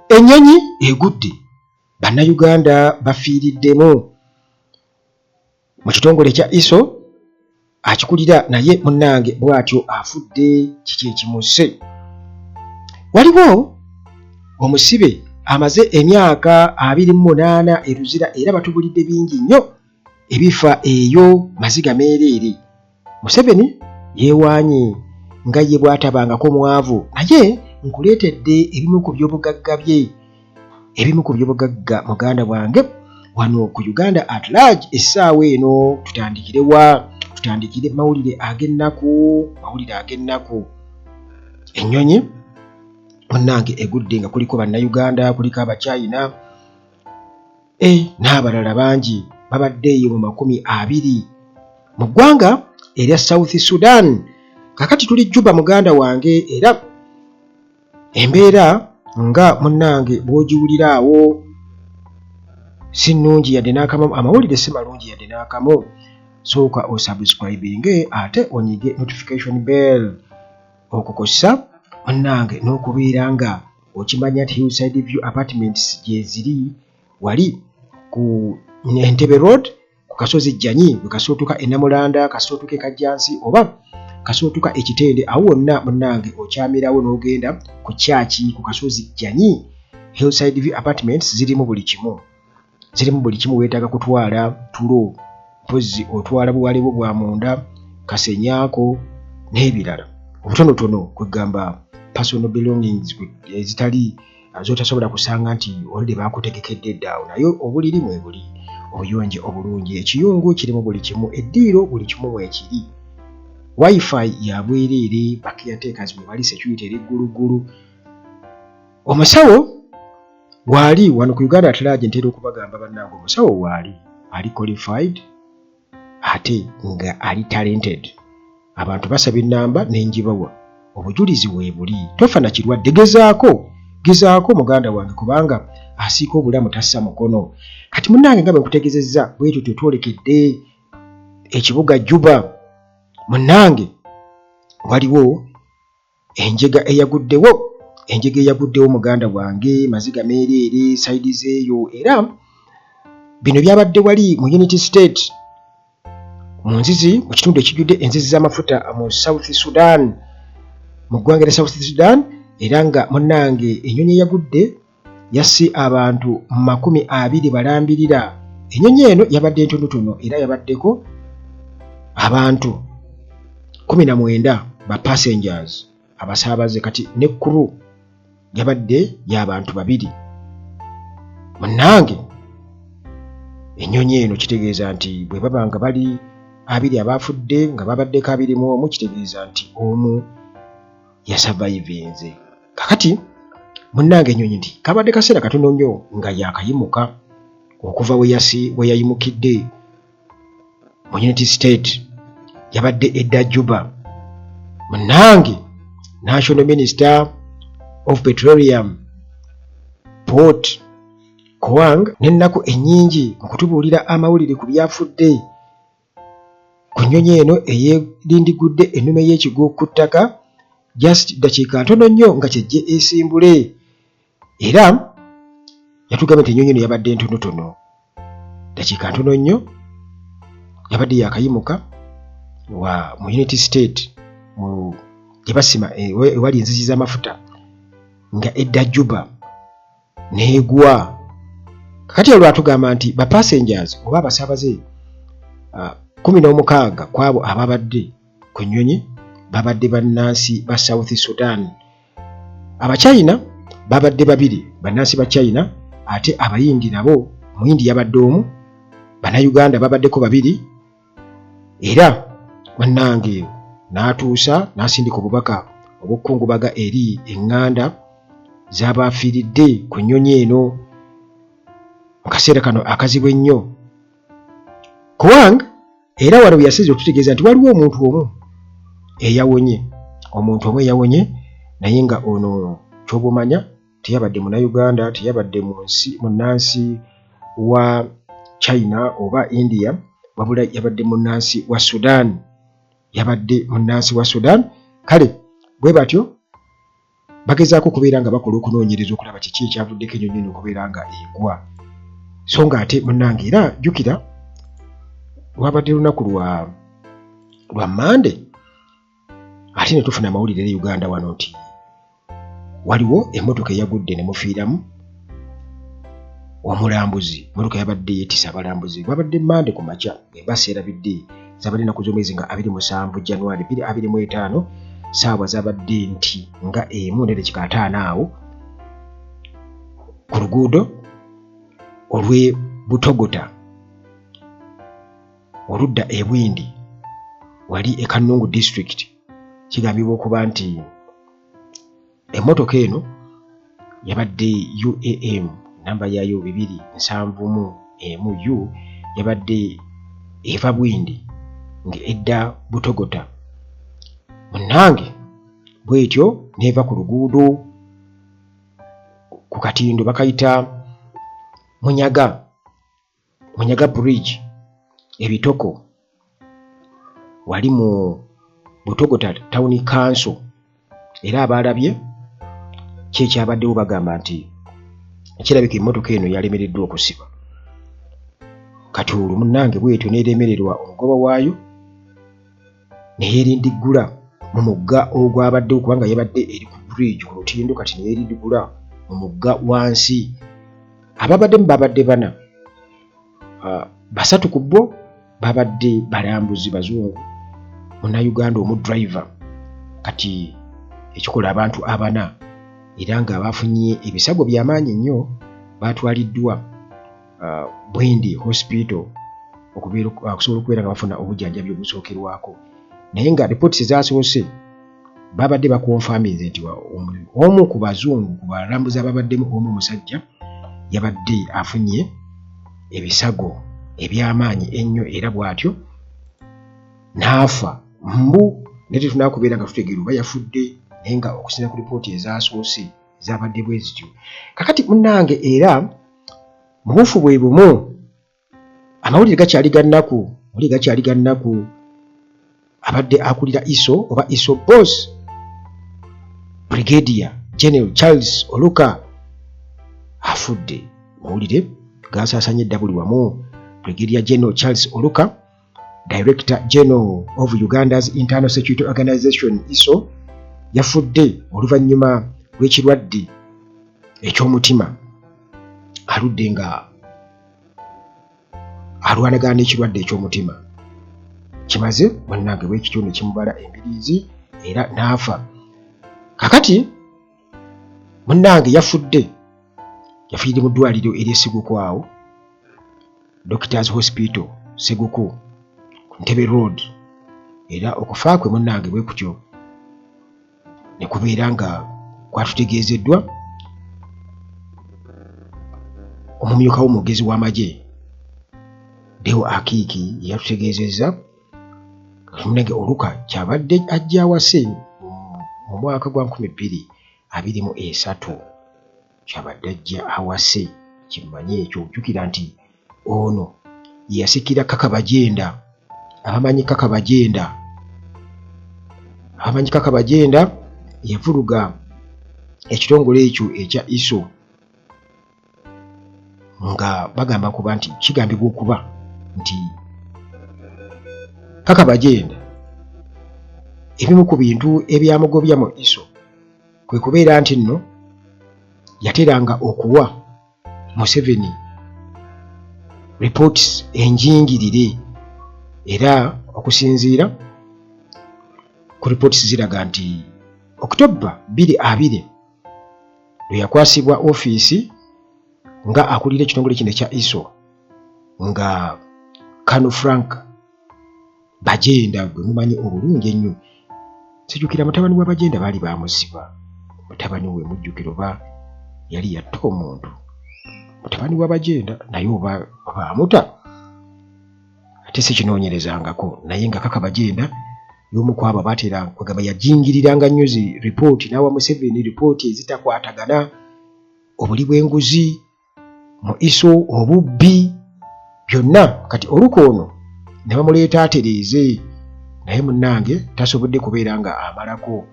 Ennyonyi egudde bannayuganda bafiiriddemu mu kitongole kya ISO akikulira naye munnange bw'atyo afudde kiki ekimusse. Waliwo omusibe amaze emyaka 28 eruzira era batubulidde bingi nnyo ebifa eyo maziga meereere. Museveni yeewaanye nga ye bw'atabangako mwavu naye nkuleetedde ebimu ku by'obugagga bye, ebimu ku by'obugagga muganda bwange wano ku Uganda at large. Essaawa eno tutandikire wa? Tutandikire mawulire ag'ennaku. Ennyonyi munnange egudde nga kuliko bannayuganda, kuliko abachina n'abalala bangi babadde eyo mu 20 mu ggwanga erya South Sudan. Kakati tuli Juba muganda wange era embeera nga munnange bw'ogiwulira awo si nnungi yadde n'akamu, amawulire si malungi yadde n'akamu. Sooka osubscribinge ate onyige notification bell okukosa munnange n'okubeera nga okimanya nti Hillside View Apartments gye ziri wali ku Entebbe Road ku kasozi Jjanyi bwe kasootuka e Namulanda, kasootuka e Kajjansi oba kasootuka ekitende awo wonna munnange okyamirawo n'ogenda ku kyaki ku kasozi Jjanyi. Hillside View Apartments zirimu buli kimu, weetaaga kutwala tulo, mpozi otwala buwale bwa munda, kasenyaako n'ebirala obutonotono kwegamba personal belongings ezitali zotasobola kusanga nti olide bakutegekedde eddaawo, naye obuliri mwe buli obuyonje obulungi, ekiyungu kirimu buli kimu, eddiiro buli kimu mwekiri, wifi ya bwereere, bakiyateekers mwe bali, security eri gguluggulu. Omusawo waali wano ku Uganda at large ntera okubagamba bannange, omusawo waali ali qualified ate nga ali talented. Abantu basaba ennamba n'enjibawa, obujulizi weebuli, tofa na kirwadde, gezaako muganda wange kubanga asiika obulamu tassa mukono. Kati munnange nga bwe nkutegeezezza bwetyo twetwolekedde ekibuga Juba munnange, waliwo enjega eyaguddewo muganda wange, maziga meereere sayidi zeeyo, era bino byabadde wali mu Unity State mu nzizi, mu kitundu ekijjudde enzizi z'amafuta mu South Sudan, mu ggwanga lya South Sudan. Era nga munnange ennyonyi eyagudde yasse abantu 20 balambirira. Ennyonyi eno yabadde ntonotono era yabaddeko abantu 19 ba passengers abasaabaze, kati ne crew yabadde y'abantu 2. Munnange ennyonyi eno kitegeeza nti bwe baba nga bali 2 abaafudde nga babaddeko 21, kitegeeza nti omu yasurvivinze. Kakati munnange ennyonyi nti kabadde kaseera katono nnyo nga yakayimuka okuva we yayimukidde mu Unity State, yabadde edda Juba. Munnange National Minister of Petroleum Port Kawang n'ennaku ennyingi mu kutubuulira amawulire ku byafudde ku nnyonyi eno eyeerindigudde ennume y'ekigo ku ttaka, just dakiika ntono nnyo nga kyejje esimbule. Era yatugamba nti ennyonyi eno yabadde ntonotono, dakiika ntono nnyo yabadde yakayimuka mu Unity State gye basima ewali enzizi z'amafuta nga edda Juba n'egwa. Kakati olwo atugamba nti ba passengers oba abasaabaze 16 kwabo ababadde ku nnyonyi babadde bannansi ba South Sudan. Abachina babadde 2 bannansi ba China, ate abayindi nabo muyindi yabadde omu, bannayuganda babaddeko 2. Era wannange n'atuusa n'asindika obubaka obw'okukungubaga eri eŋŋanda z'abafiiridde ku nnyonyi eno mu kaseera kano akazibu ennyo. Kawang era wano yasize okututegeeza nti waliwo omuntu omu eyawonye, naye nga ono ky'obumanya teyabadde Munnayuganda, teyabadde munnansi wa China oba India, wabula yabadde munnansi wa Sudan. Kale bwe batyo bagezaako okubeera nga bakola okunoonyereza okulaba kiki ekyavuddeko ennyonyi eno okubeera nga egwa. So nga ate munnange era jjukira lwabadde lunaku lwa Mande ate ne tufuna amawulire eri Uganda wano nti waliwo emmotoka eyagudde ne mufiiramu omulambuzi. Emmotoka yabadde yeetisse abalambuzi. Lwabadde Mande ku makya embasa erabidde zabadde ennaku z'omwezi nga 27 January 2025 saawa zabadde nti nga 1:45 awo ku luguudo olw'e Butogota oludda e Bwindi wali e Kanungu district. Kigambibwa okuba nti emmotoka eno yabadde UAM namba yayo 271U yabadde eva Bwindi ng'edda Butogota. Munnange bwetyo neeva ku luguudo ku katindo bakayita Munyaga Bridge ebitoko wali mu Butogota Town Council. Era abalabye kyekyabaddewo bagamba nti ekirabika emmotoka eno yalemereddwa okusiba. Katuulu munnange bwetyo neeremererwa omugoba waayo neyeerindiggula mu mugga ogwabaddewo kubanga yabadde eri ku bridge ku lutindo kati neyeerindiggula mu mugga wansi. Ababaddemu babadde bana, basatu ku bo babadde balambuzi bazungu, munnayuganda omu driver. Kati ekikola abantu abana era nga bafunye ebisago by'amaanyi nnyo batwaliddwa Bwindi Hospital okusobola okubeera nga bafuna obujjanjabi obusookerwako. Naye nga ripooti ezasoose babadde bakonfaminze nti omu ku bazungu ku balambuzi ababaddemu omu omusajja yabadde afunye ebisago eby'amaanyi ennyo era bw'atyo n'afa. Naye tetunaakubeera nga tutegeera oba yafudde, naye nga okusinziira ku ripooti ezasoose zabadde bwe zityo. Kakati munnange era mu buufu bwe bumu amawulire gakyali ga nnaku abadde akulira ISO oba ISO boss Brigadier General Charles Oluka afudde. Mawulire gasaasaanye edda buli wamu. Brigadier General Charles Oluka, Director General of Uganda's Internal Security Organization ISO, yafudde oluvannyuma lw'ekirwadde eky'omutima. Aludde nga alwanagana n'ekirwadde eky'omutima. Kimaze munnange bwekityo ne kimubala embiriizi era n'afa. Kakati munnange yafiiridde mu ddwaliro ery'e awo Doctors Hospital Seguku ku Ntebe Road. Era okufa kwe munnange bwe kutyo ne kubeera nga kwatutegeezeddwa omumyuka w'omwogezi w'amagye Deo Akiiki yatutegeezezza munnange Oluka kyabadde ajja awase mu mwaka gwa 2023 kyabadde ajja awase. Kimanye ekyo ojjukira nti ono yasikira Kakabajenda. Abamanyi Kakabajenda yavuluga ekitongole ekyo ekya ISO nga bagamba kuba nti kigambibwa okuba nti Kakabajenda ebimu ku bintu ebyamugobya mu ISO kwe kubeera nti nno yateranga okuwa Museveni reports enjingirire era okusinziira ku reports ziraga nti October 2020 lwe yakwasibwa ofiisi nga akulira ekitongole kino ekya ISO nga Kano Frank Bajenda gwe mumanyi obulungi ennyo. Sijjukira mutabani wa Bajenda baali bamusiba. Mutabani we mujjukira oba yali yatta omuntu. Mutabani wa Bajenda naye oba amuta ate sikinoonyerezangako, naye nga Kakabajenda y'omu ku abo baatera kwegamba yajingiriranga nnyo zi ripooti n'awa Museveni ripooti ezitakwatagana, obuli bw'enguzi mu ISO, obubbi byonna. Kati Oluka ono ne bamuleeta atereeze, naye munnange tasobodde kubeera nga amalako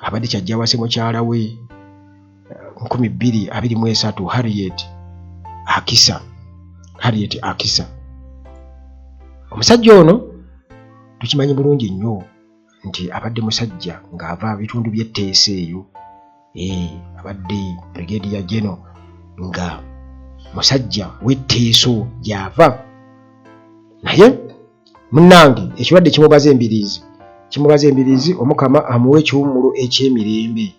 abadde kyajjawase mukyala we 2023 Harriet Akisa. Omusajja ono tukimanyi bulungi nnyo nti abadde musajja ng'ava bitundu by'etteesa eyo, abadde Brigadier General nga musajja w'etteeso gy'ava. Naye munnange ekirwadde kimubaza embiriizi omukama amuwe ekiwummulo eky'emirembe.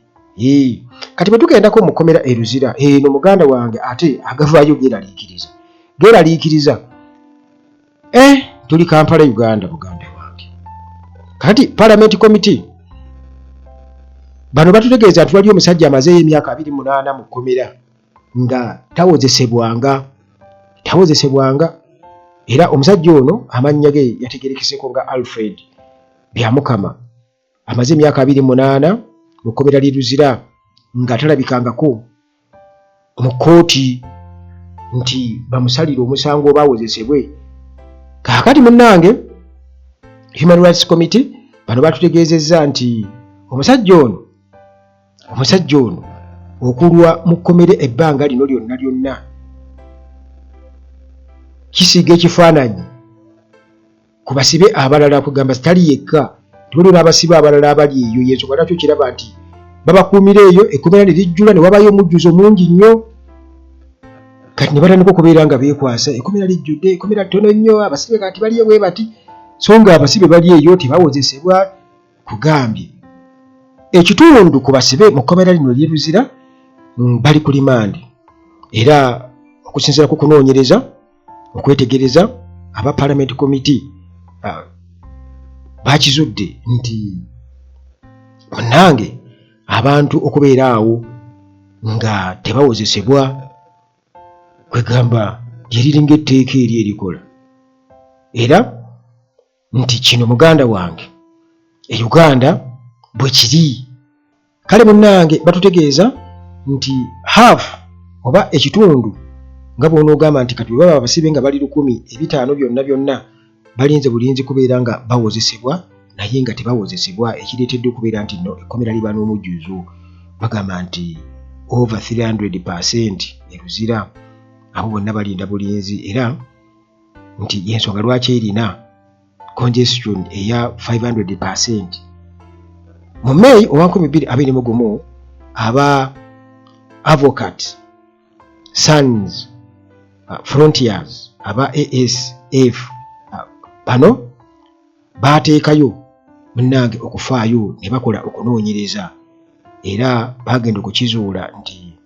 Kati bwe tugendako mu kkomera e Luzira eno muganda wange ate agavaayo geraliikiriza tuli Kampala Uganda muganda wange. Kati Parliament Committee bano batutegeeza nti waliyo omusajja amazeeyo emyaka 28 mu kkomera nga tawozesebwanga era omusajja ono amannya ge yategerekeseko nga Alfred Byamukama, amaze emyaka 28 mu kkomera ly'e Luzira nga talabikangako mu kkooti nti bamusalire omusango bawozesebwe. Kaakati munnange Human Rights Committee bano batutegeezezza nti omusajja ono okulwa mu kkomera ebbanga lino lyonna kisiiga ekifaananyi ku basibe abalala, kugamba tali yekka, tuli n'abasibe abalala abali eyo. Y'ensonga lwaki kiraba nti babakuumira eyo, ekkomera ne lijjula ne wabayo omujjuzo mungi nnyo. Kati ne batandika okubeera nga beekwasa, ekkomera lijjudde, ekkomera ttono nnyo, abasibe kati baliyo bwe bati, so nga abasibe bali eyo tebawozesebwa. Kugambye ekitundu ku basibe mu kkomera lino ly'e Luzira bali ku limandi, era okusinziira ku kunoonyereza okwetegereza aba Parliament Committee bakizudde nti munnange abantu okubeera awo nga tebawozesebwa kwegamba lyeriringa etteeka eri erikola, era nti kino muganda wange e Uganda bwe kiri. Kale munnange batutegeeza nti half oba ekitundu nga bw'onoogamba nti kati baba abasibe nga bali 1,500 byonna balinze bulinzi kubeera nga bawozesebwa naye nga tebawozesebwa, ekireetedde okubeera nti no ekkomera liba n'omujjuzo. Bagamba nti over 300% e Luzira abo bonna balinda bulinzi, era nti y'ensonga lwaki erina congestion eya 500%. Mu May 2021 aba Advocate Sons Frontiers aba ASF bano baateekayo munnange okufaayo ne bakola okunoonyereza, era bagenda okukizuula nti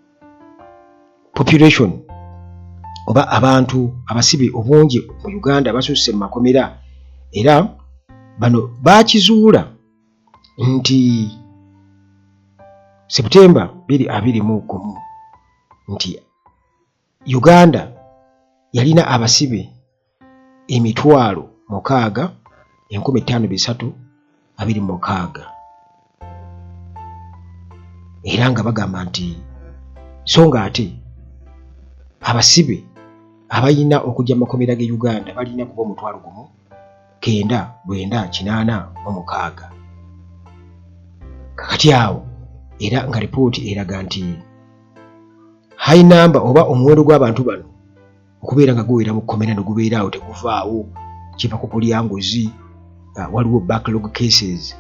population oba abantu abasibe obungi mu Uganda basusse mu makomera, era bano bakizuula nti September 2021 nti Uganda yalina abasibe 6,5326 era nga bagamba nti so nga ate abasibe abalina okujja mu makomera ge Uganda balina kuba 1,986. Kakati awo era nga ripooti eraga nti high number oba omuwendo gw'abantu bano okubeera nga guwera mu kkomera ne gubeera awo teguvaawo, kiva ku kulya nguzi, waliwo backlog cases,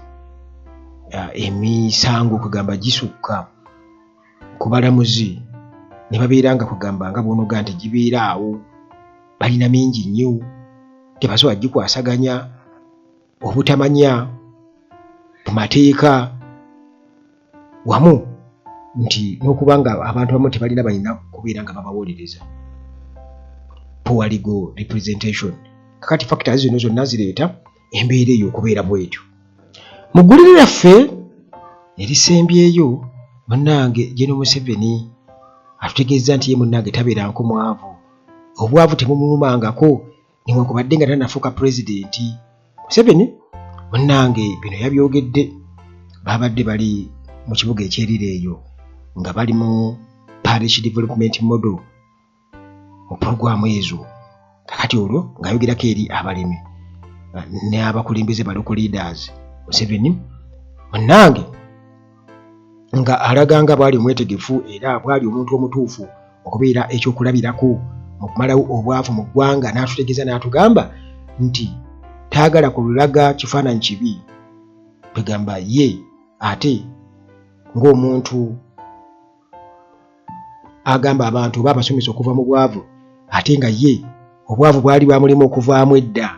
emisango kugamba gisukka ku balamuzi ne babeera nga kugamba nga bw'onoga nti gibeera awo, balina mingi nnyo, tebasobola gikwasaganya, obutamanya ku mateeka wamu nti n'okuba nga abantu abamu tebalina balina kubeera nga babawolereza, poor legal representation. Kakati factors zino zonna zireeta embeera eyo okubeera bwetyo. Mu ggulire lyaffe erisembyeyo munnange General Museveni atutegeeza nti ye munnange tabeeranko mwavu, obwavu temumulumangako newankubadde nga tanafuuka pulezidenti. Museveni munnange bino yabyogedde babadde bali mu kibuga ekyerireeyo nga bali mu parish development model mu puroguramu ezo. Kakati olwo ng'ayogerako eri abalimi n'abakulembeze ba local leaders. Museveni munnange nga alaganga bwali omwetegefu era bwali omuntu omutuufu okubeera ekyokulabirako mu kumalawo obwavu mu ggwanga, n'atutegeeza n'atugamba nti taagala kulaga kifaananyi kibi. Kwegamba ye ate ng'omuntu agamba abantu oba abasomesa okuva mu bwavu, ate nga ye obwavu bwali bwamulema okuvaamu edda.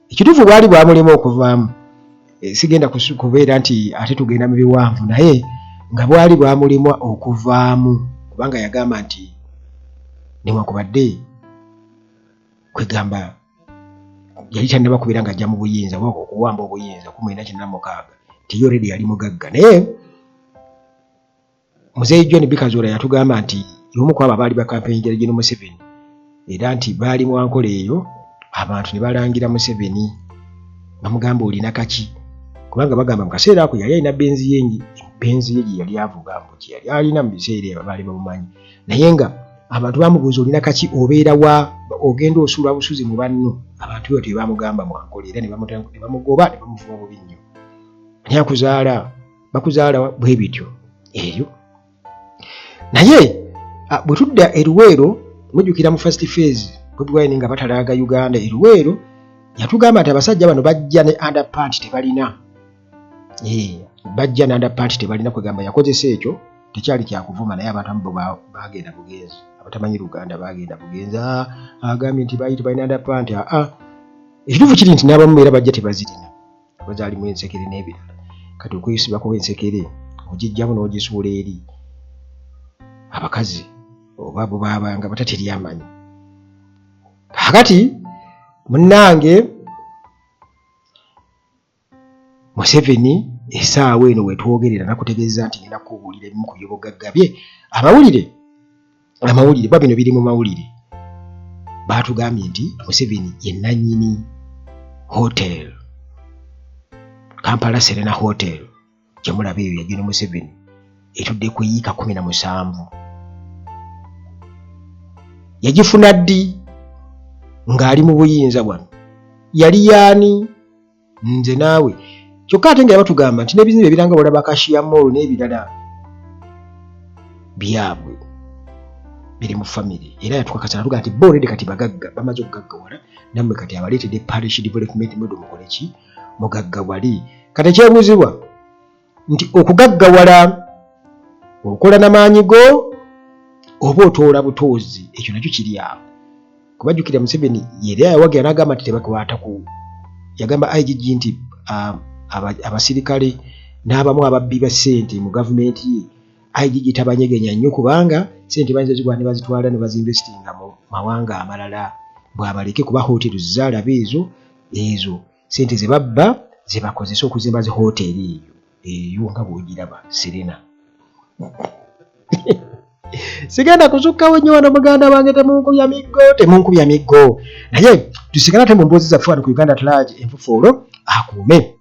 Ekituufu bwali bwamulema okuvaamu. Sigenda kubeera nti ate tugenda mu biwanvu, naye nga bwali bwamulemwa okuvaamu kubanga yagamba nti newankubadde kwegamba yali tannaba kubeera ng'ajja mu buyinza oba okuwamba obuyinza 1996 nti already yali mugagga. Naye Muzeeyi John Bikazola yatugamba nti y'omu ku abo abaali bakampeyingira General Museveni era nti baali mu nkola eyo abantu ne balangira Museveni bamugamba olina kaki, kubanga bagamba mu kaseera ako yali alina benzi ye gye yali avuga mbu kye yali alina mu biseera ebyo baali bamumanyi, naye nga abantu bamubuuza olina kaki, obeera wa, ogenda osuula busuzi mu banno. Abantu bwe tebamugamba mwankola era ne bamugoba ne bamuvuba bubi nnyo. Ani akuzaala? Bakuzaala bwe bityo eyo. Naye bwe tudda e Luweero, mujjukira mu first phase Bobi Wine nga batalaaga Uganda, e Luweero yatugamba nti abasajja bano bajja ne underpant tebalina. Bajja ne underpant tebalina, kwegamba yakozesa ekyo tekyali kyakuvuma, naye abantu amu bagenda bugenzi, abatamanyi Luganda bagenda bugenzi. Agambye nti baali tebalina underpant. Ekituufu kiri nti n'abamu era bajja tebazirina, bazaalimu ensekere n'ebirala. Kati okwesibako ensekere ogijjamu n'ogisuula eri abakazi oba bo baabanga batateri amanyi. Kakati munnange Museveni essaawa eno wetwogerera nakutegeeza nti nina kubuulira ebimu ku by'obugagga bye. Amawulire ba bino biri mu mawulire baatugambye nti Museveni ye nannyini hotel, Kampala Serena Hotel gye mulaba eyo ya General Museveni etudde ku yiika 17. Yagifuna ddi ng'ali mu buyinza bwano? Yali yaani? Nze naawe. Kyokka ate nga batugamba nti n'ebizimbe ebiranga olaba Kashiya Mall n'ebirala byabwe biri mu family, era yatukakasa natuga nti bo already kati bagagga bamaze okugaggawala, nammwe kati abaleetedde parish development model mukole ki? Mugaggawali. Kati ekyebuuzibwa nti okugaggawala okola n'amaanyi go oba otoola butoozi, ekyo nakyo kiri awo. Kubajjukira Museveni yera yawagira n'agamba nti tebakwataku, yagamba IGG nti abasirikale n'abamu ababbi ba ssente mu gavumenti ye IGG tabanyegenya nnyo kubanga ssente bayinza zigwa ne bazitwala ne bazinvestinga mu mawanga amalala, bw'abaleke kuba hoteeri zaalaba ezo ssente ze babba ze bakozesa okuzimba zi hoteeri eyo nga bw'ogiraba Serena. Sigenda kusukkawo nnyo wano muganda wange, temunkubya miggo, naye tusigala te mu mboozi zaffe wano ku Uganda at Large, enfufuulo akuume.